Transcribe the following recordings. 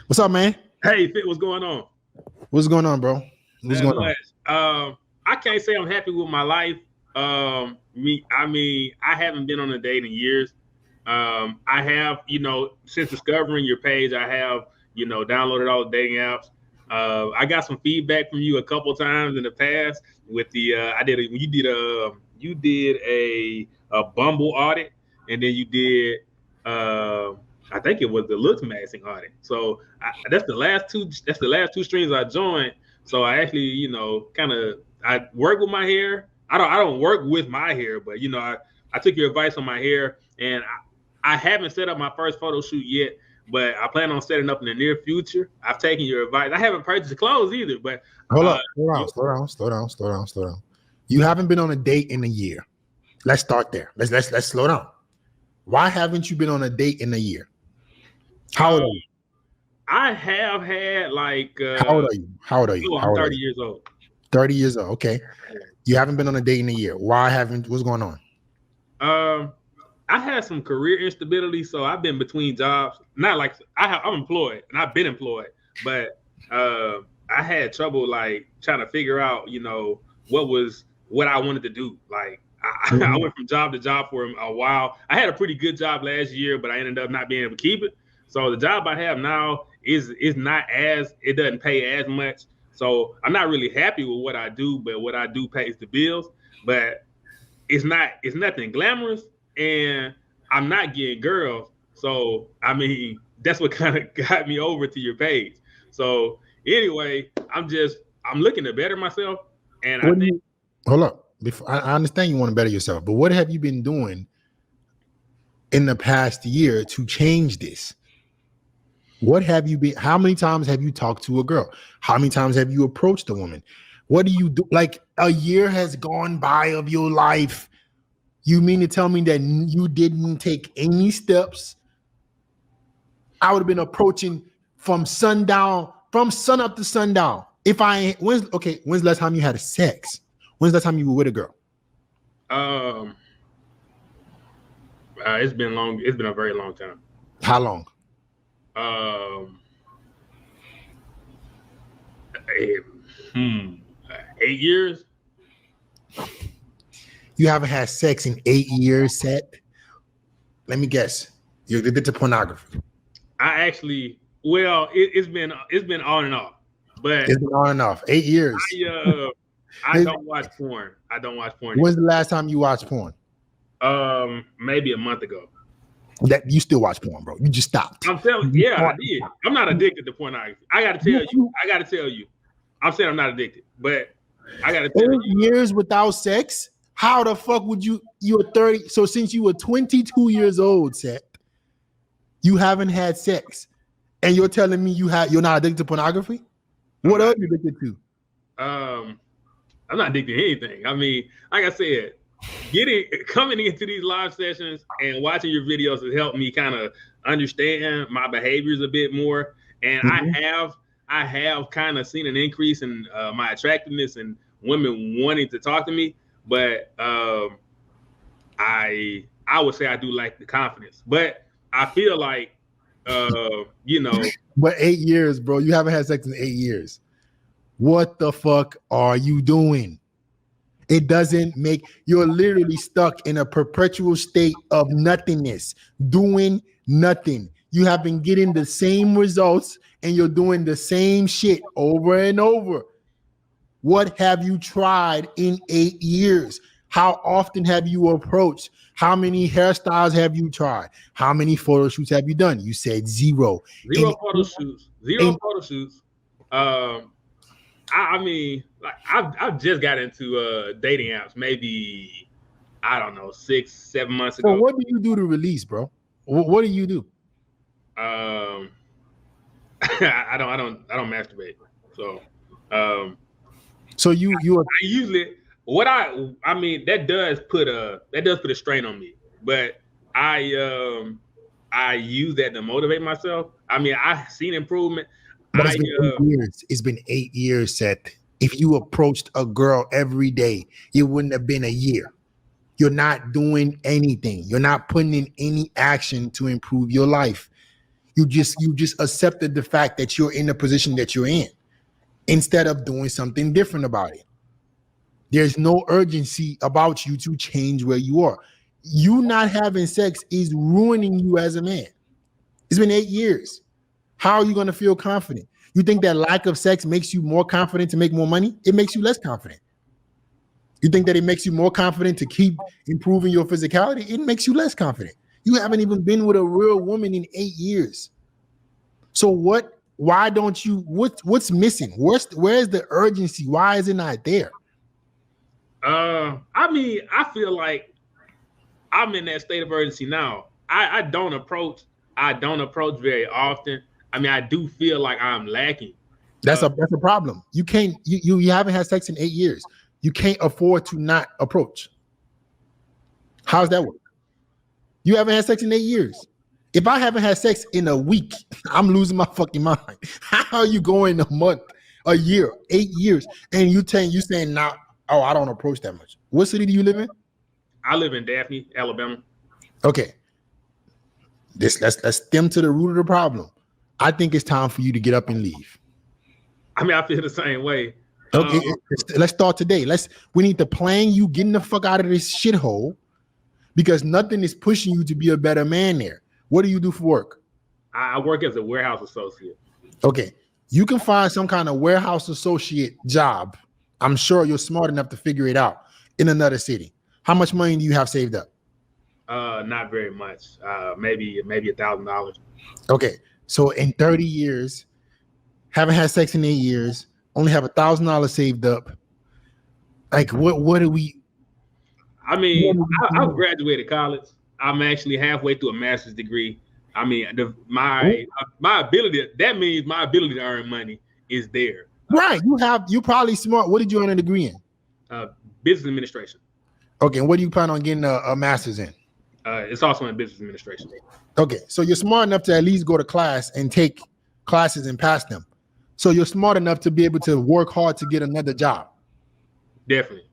What's up, man? Hey, Fit, what's going on? What's going on, bro? What's Not going on? much. I can't say I'm happy with my life. I haven't been on a date in years. I have, since discovering your page, I have, downloaded all the dating apps. I got some feedback from you a couple times in the past with the you did a Bumble audit, and then you did I think it was the looks maxing audit. So that's the last two. That's the last two streams I joined. So I actually, kind of I work with my hair. I don't work with my hair, but I took your advice on my hair, and I haven't set up my first photo shoot yet, but I plan on setting up in the near future. I've taken your advice. I haven't purchased clothes either, but Hold uh, up, slow down. You haven't been on a date in a year. Let's start there. Let's slow down. Why haven't you been on a date in a year? How old are you? I have had like How old are you? How old are you? oh, How I'm old are 30 you? years old. 30 years old. Okay. You haven't been on a date in a year. Why haven't? What's going on? Um, I had some career instability, so I've been between jobs. Not like I'm employed and I've been employed, but I had trouble like trying to figure out, what I wanted to do. Like I Mhm. went from job to job for a while. I had a pretty good job last year, but I ended up not being able to keep it. So the job I have now is not as it doesn't pay as much. So I'm not really happy with what I do, but what I do pays the bills. But it's nothing glamorous, and I'm not getting girls. So I mean, that's what kind of got me over to your page. So anyway, I'm looking to better myself, and I What do think you? Hold up. Before I understand you want to better yourself, but what have you been doing in the past year to change this? What have you been? How many times have you talked to a girl? How many times have you approached a woman? What do you do? Like a year has gone by of your life. You mean to tell me that you didn't take any steps? I would have been approaching from sundown, from sun up to sundown. If I when's the last time you had sex? When's the last time you were with a girl? um, it's been long. It's been a very long time. How long? Um, eh, hmm, 8 years. You haven't had sex in 8 years, Seth? Let me guess. You're addicted to pornography. I actually, well, it's been on and off, but It's been on and off. 8 years. I uh I don't watch porn. I don't watch porn When's anymore. the last time you watched porn? Maybe a month ago. That you still watch porn, bro. You just stopped. I'm telling, You yeah, I start- did. I'm not addicted to pornography. I got to tell you. you- I got to tell you. I'm saying I'm not addicted, but I got to tell 8 years without sex? How the fuck would you're 30? So since you were 22 years old, Seth, you haven't had sex. And you're telling me you're not addicted to pornography? What I'm are not, you addicted to? um, I'm not addicted to anything. I mean, like I said, coming into these live sessions and watching your videos has helped me kind of understand my behaviors a bit more. And Mhm. I have kind of seen an increase in my attractiveness and women wanting to talk to me. But I would say I do like the confidence. But I feel like you know But 8 years, bro. You haven't had sex in 8 years. What the fuck are you doing? It doesn't make you're literally stuck in a perpetual state of nothingness, doing nothing. You have been getting the same results and you're doing the same shit over and over. What have you tried in 8 years? How often have you approached? How many hairstyles have you tried? How many photo shoots have you done? You said zero. In, zero photo shoots, in zero photo shoots. Um, I mean, like I've just got into dating apps maybe I don't know 6 7 months so ago. what do you do to release, bro? What do you do? Um, I don't masturbate. So um, So you are I usually what I mean that does put a strain on me, but I use that to motivate myself. I mean I've seen improvement. but I it's been 8 years. It's been 8 years, Seth. If you approached a girl every day, it wouldn't have been a year. You're not doing anything. You're not putting in any action to improve your life. You just accepted the fact that you're in the position that you're in instead of doing something different about it. There's no urgency about you to change where you are. You not having sex is ruining you as a man. It's been 8 years. How are you going to feel confident? You think that lack of sex makes you more confident to make more money? It makes you less confident. You think that it makes you more confident to keep improving your physicality? It makes you less confident. You haven't even been with a real woman in 8 years. So why don't you, what's missing? Where's the urgency? Why is it not there? I mean, I feel like I'm in that state of urgency now. I don't approach very often. I mean, I do feel like I'm lacking. That's a problem. You can't, you haven't had sex in 8 years. You can't afford to not approach. How's that work? You haven't had sex in 8 years. If I haven't had sex in a week, I'm losing my fucking mind. How are you going a month, a year, 8 years, and you saying now, oh, I don't approach that much. What city do you live in? I live in Daphne, Alabama. Okay. Let's stem to the root of the problem. I think it's time for you to get up and leave. I mean, I feel the same way. Okay, let's start today. We need to plan you getting the fuck out of this shithole because nothing is pushing you to be a better man there. What do you do for work? I work as a warehouse associate. Okay, you can find some kind of warehouse associate job. I'm sure you're smart enough to figure it out in another city. How much money do you have saved up? Not very much. Maybe $1,000. Okay, so in 30 years, haven't had sex in 8 years, only have $1,000 saved up. Like, what do we? I mean, I've graduated college. I'm actually halfway through a master's degree. I mean, my ability, that means my ability to earn money is there. Right. You're probably smart. What did you earn a degree in? Business administration. Okay. And what do you plan on getting a master's in? It's also in business administration. Okay. So you're smart enough to at least go to class and take classes and pass them. So you're smart enough to be able to work hard to get another job. Definitely.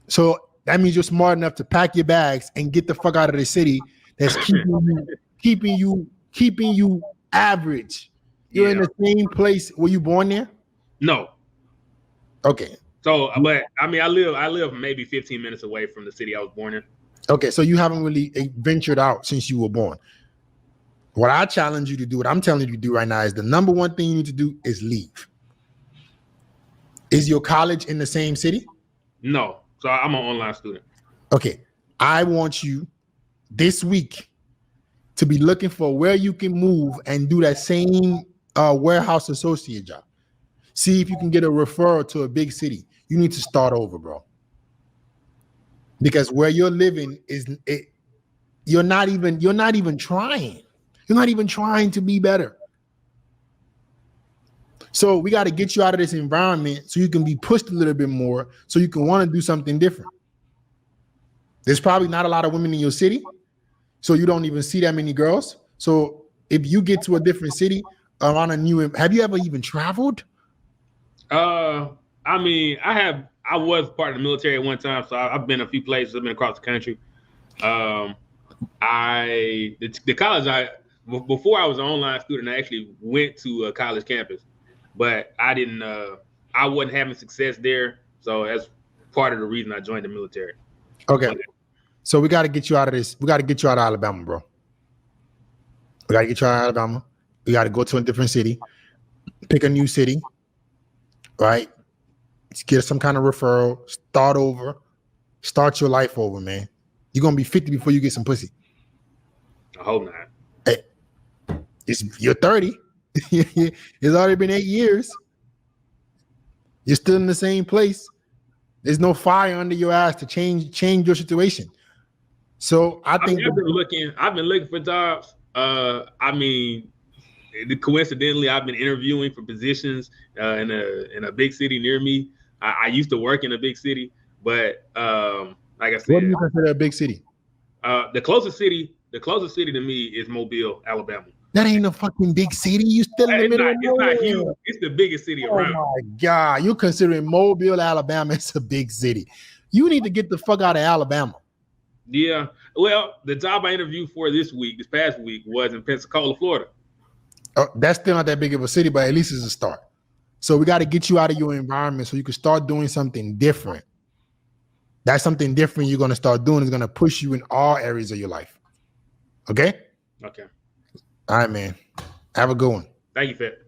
So that means you're smart enough to pack your bags and get the fuck out of the city that's keeping you average. You're in the same place. Were you born there? No. Okay. So, but I mean, I live maybe 15 minutes away from the city I was born in. Okay, so you haven't really ventured out since you were born. What I challenge you to do, what I'm telling you to do right now is the number one thing you need to do is leave. Is your college in the same city? No. So I'm an online student. Okay. I want you this week to be looking for where you can move and do that same warehouse associate job. See if you can get a referral to a big city. You need to start over, bro. Because where you're living you're not even trying. You're not even trying to be better. So we got to get you out of this environment so you can be pushed a little bit more, so you can want to do something different. There's probably not a lot of women in your city, so you don't even see that many girls. So if you get to a different city around have you ever even traveled? I mean, I was part of the military at one time, so I've been a few places. I've been across the country. The college before I was an online student, I actually went to a college campus, but I wasn't having success there. So that's part of the reason I joined the military. Okay. So we got to get you out of this. We got to get you out of Alabama, bro. We got to get you out of Alabama. We got to go to a different city, pick a new city, right? Get some kind of referral, start over, start your life over, man. You're going to be 50 before you get some pussy. I hope not. Hey, you're 30. It's already been 8 years. You're still in the same place. There's no fire under your ass to change your situation. So I think I've been looking for jobs. I mean, coincidentally, I've been interviewing for positions in a big city near me. I used to work in a big city, but like I said, what do you consider a big city? The closest city to me is Mobile, Alabama. That ain't a fucking big city. You still in the middle of nowhere. It's not huge. It's the biggest city around. Oh my God. You're considering Mobile, Alabama. It's a big city. You need to get the fuck out of Alabama. Yeah. Well, the job I interviewed for this past week, was in Pensacola, Florida. That's still not that big of a city, but at least it's a start. So we got to get you out of your environment so you can start doing something different. That's something different you're going to start doing is going to push you in all areas of your life. Okay? Okay. All right, man. Have a good one. Thank you, Fit.